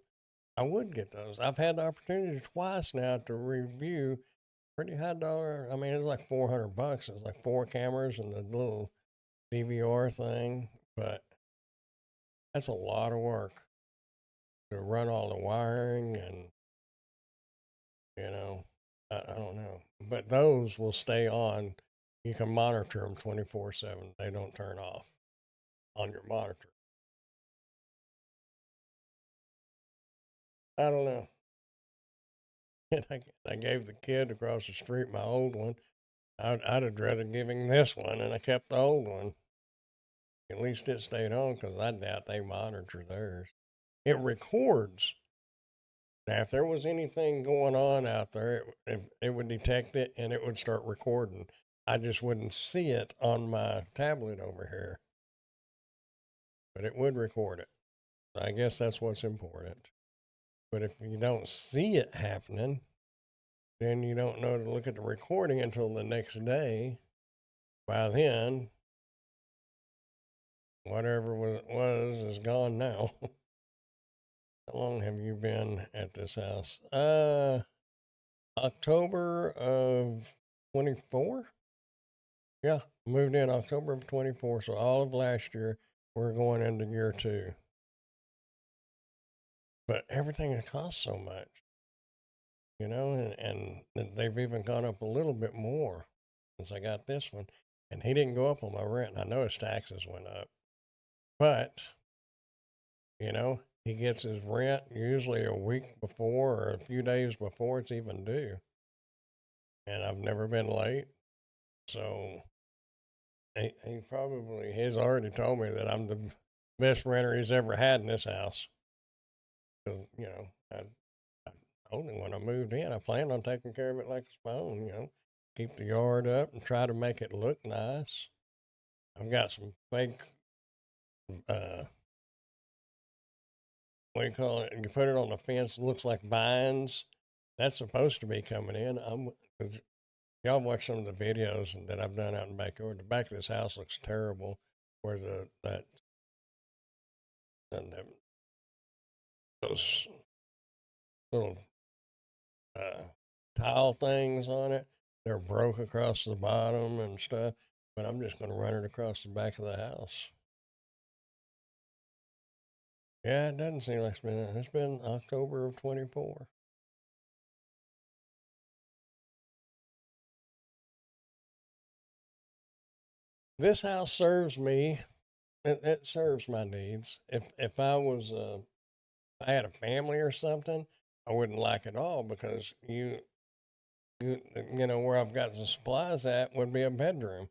I would get those. I've had the opportunity twice now to review pretty high dollar. I mean, it's like $400. It's like 4 cameras and the little DVR thing, but that's a lot of work to run all the wiring and you know, I don't know, but those will stay on. You can monitor them 24/7. They don't turn off. on your monitor. I don't know. And I gave the kid across the street my old one. I'd have rather giving this one, and I kept the old one. At least it stayed on because I doubt they monitor theirs. It records. Now, if there was anything going on out there, it would detect it and it would start recording. I just wouldn't see it on my tablet over here, but it would record it. I guess that's what's important. But if you don't see it happening, then you don't know to look at the recording until the next day. By then, whatever was is gone now. How long have you been at this house? October of 24. Yeah, moved in October of 24. So all of last year, we're going into year 2. But everything has cost so much, and they've even gone up a little bit more since I got this one. And he didn't go up on my rent. I know his taxes went up, but he gets his rent usually a week before or a few days before it's even due. And I've never been late. So he probably has already told me that I'm the best renter he's ever had in this house. Because, I told him when I moved in, I planned on taking care of it like it's my own, keep the yard up and try to make it look nice. I've got some fake, what do you call it? You put it on the fence, it looks like vines. That's supposed to be coming in. Y'all watch some of the videos that I've done out in the backyard. The back of this house looks terrible, where those little tile things on it, they're broke across the bottom and stuff. But I'm just going to run it across the back of the house. Yeah, it doesn't seem like it's been October of 24. This house serves me. It serves my needs. If I had a family or something, I wouldn't like it all because where I've got the supplies at would be a bedroom,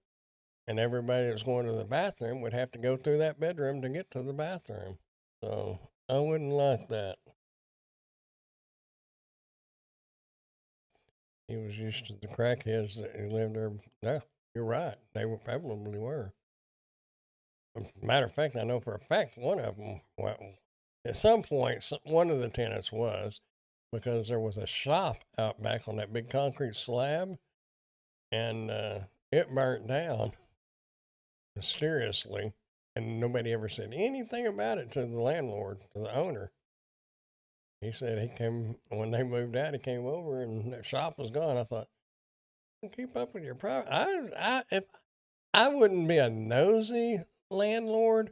and everybody that's going to the bathroom would have to go through that bedroom to get to the bathroom. So I wouldn't like that. He was used to the crackheads that lived there. No, you're right. They probably were. Matter of fact, I know for a fact one of them, well, at some point, one of the tenants was, because there was a shop out back on that big concrete slab, and it burnt down mysteriously, and nobody ever said anything about it to the landlord, to the owner. He said he came when they moved out. He came over and the shop was gone. I thought, keep up with your private. If I wouldn't be a nosy landlord,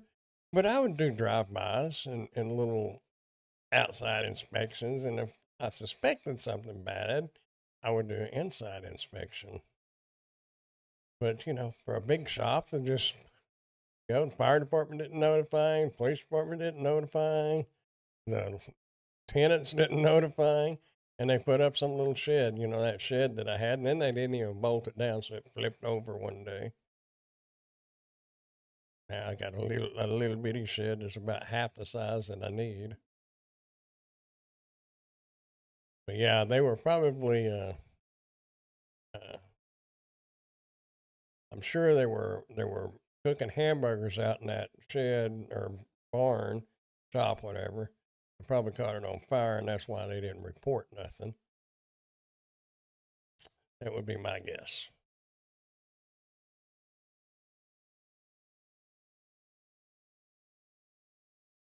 but I would do drive-bys and little outside inspections. And if I suspected something bad, I would do an inside inspection. But, for a big shop, they just, the fire department didn't notify, police department didn't notify, the tenants didn't notify, and they put up some little shed, that shed that I had, and then they didn't even bolt it down, so it flipped over one day. Now I got a little bitty shed that's about half the size that I need. But yeah, they were probably. I'm sure they were cooking hamburgers out in that shed or barn, shop, whatever. They probably caught it on fire, and that's why they didn't report nothing. That would be my guess.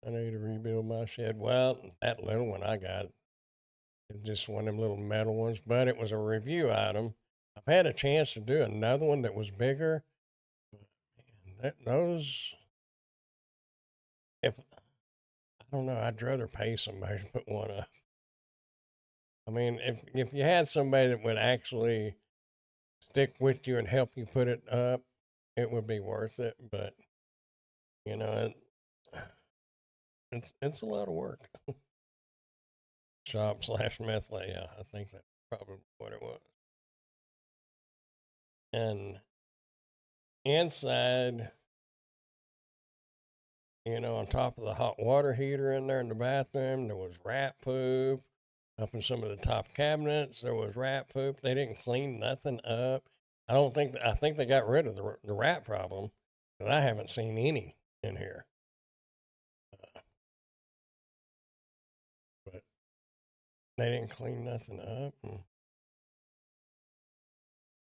I need to rebuild my shed. Well, that little one I got, it's just one of them little metal ones, but it was a review item. I've had a chance to do another one that was bigger. Those, if I don't know, I'd rather pay somebody to put one up. I mean, if you had somebody that would actually stick with you and help you put it up, it would be worth it. But You know, it's a lot of work. Shop slash meth lab. Yeah, I think that's probably what it was. And inside, on top of the hot water heater in there in the bathroom, there was rat poop. Up in some of the top cabinets, there was rat poop. They didn't clean nothing up. I think they got rid of the rat problem, but I haven't seen any in here. But they didn't clean nothing up.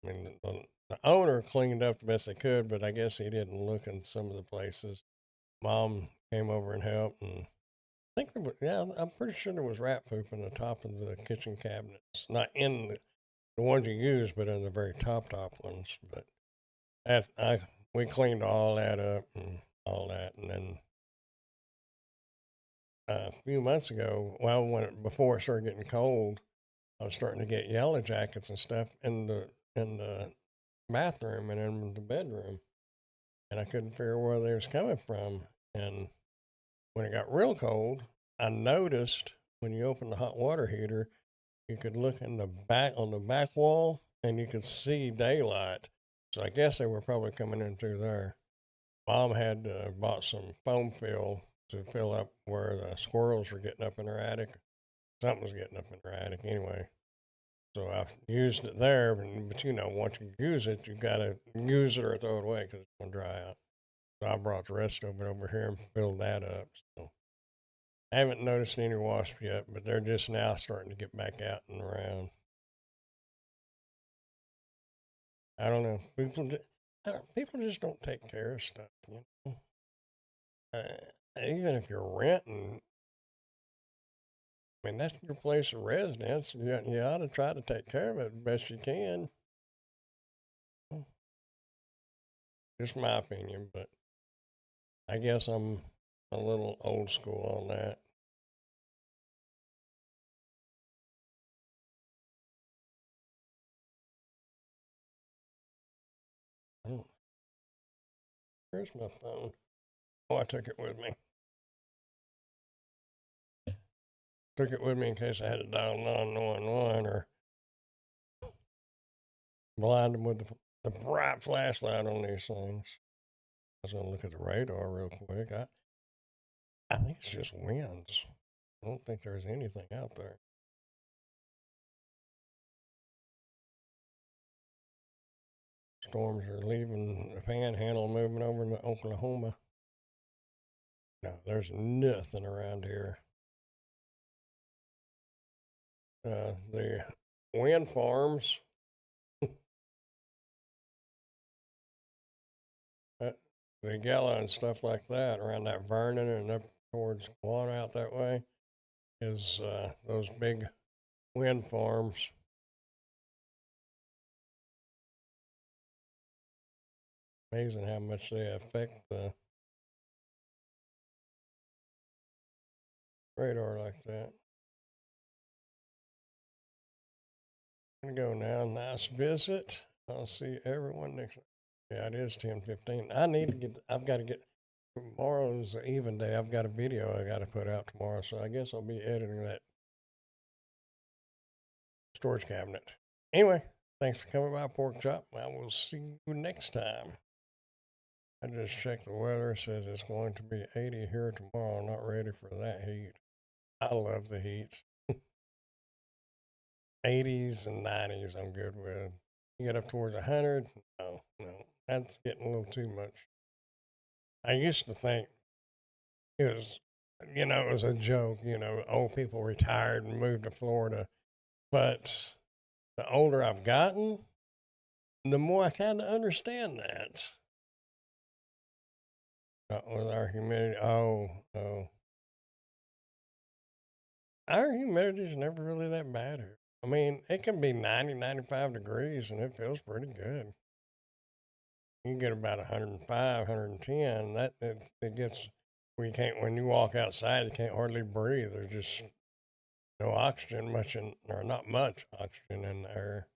I mean, the owner cleaned up the best they could, but I guess he didn't look in some of the places. Mom came over and helped, and I think I'm pretty sure there was rat poop in the top of the kitchen cabinets, not in the ones you use, but in the very top ones. But we cleaned all that up and all that, and then a few months ago, before it started getting cold, I was starting to get yellow jackets and stuff in the bathroom and in the bedroom, and I couldn't figure where they was coming from. And when it got real cold, I noticed when you open the hot water heater, you could look in the back on the back wall and you could see daylight. So I guess they were probably coming in through there. Mom had bought some foam fill to fill up where the squirrels were getting up in her attic. Something was getting up in her attic anyway. So I used it there, but once you use it, you got to use it or throw it away because it's going to dry out. So I brought the rest of it over here and filled that up. So I haven't noticed any wasps yet, but they're just now starting to get back out and around. I don't know. People just don't take care of stuff, even if you're renting, I mean, that's your place of residence. You ought to try to take care of it the best you can. Just my opinion, but I guess I'm a little old school on that. Where's my phone? Oh, I took it with me. Took it with me in case I had to dial 911 or blind them with the bright flashlight on these things. I was going to look at the radar real quick. I think it's just winds. I don't think there's anything out there. Storms are leaving the panhandle, moving over into Oklahoma. No, there's nothing around here. The wind farms, the Gala and stuff like that around that Vernon and up towards Quan out that way is those big wind farms. Amazing how much they affect the radar like that. I'm gonna go now. Nice visit. I'll see everyone next. Yeah, it is 10:15. I've got to get. Tomorrow's the even day. I've got a video I got to put out tomorrow, so I guess I'll be editing that storage cabinet. Anyway, thanks for coming by Pork Chop. I will see you next time. I just checked the weather. It says it's going to be 80 here tomorrow. I'm not ready for that heat. I love the heat. 80s and 90s, I'm good with. You get up towards 100, no, that's getting a little too much. I used to think it was, it was a joke. Old people retired and moved to Florida. But the older I've gotten, the more I kind of understand that. With our humidity, oh. Our humidity is never really that bad here. I mean, it can be 90, 95 degrees and it feels pretty good. You get about 105, 110. It gets where you can't, when you walk outside, you can't hardly breathe. There's just no oxygen or not much oxygen in the air.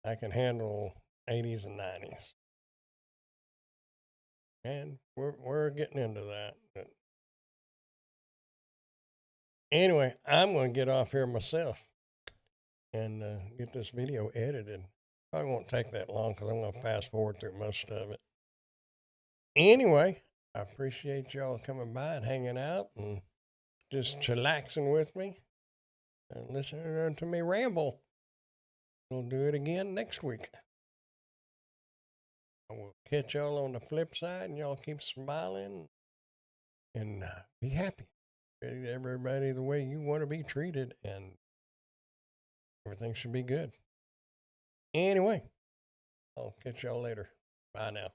I can handle 80s and 90s. And we're getting into that. But anyway, I'm going to get off here myself and get this video edited. Probably won't take that long because I'm going to fast forward through most of it. Anyway, I appreciate y'all coming by and hanging out and just chillaxing with me and listening to me ramble. We'll do it again next week. I will catch y'all on the flip side, and y'all keep smiling and be happy. Treat everybody the way you want to be treated, and everything should be good. Anyway, I'll catch y'all later. Bye now.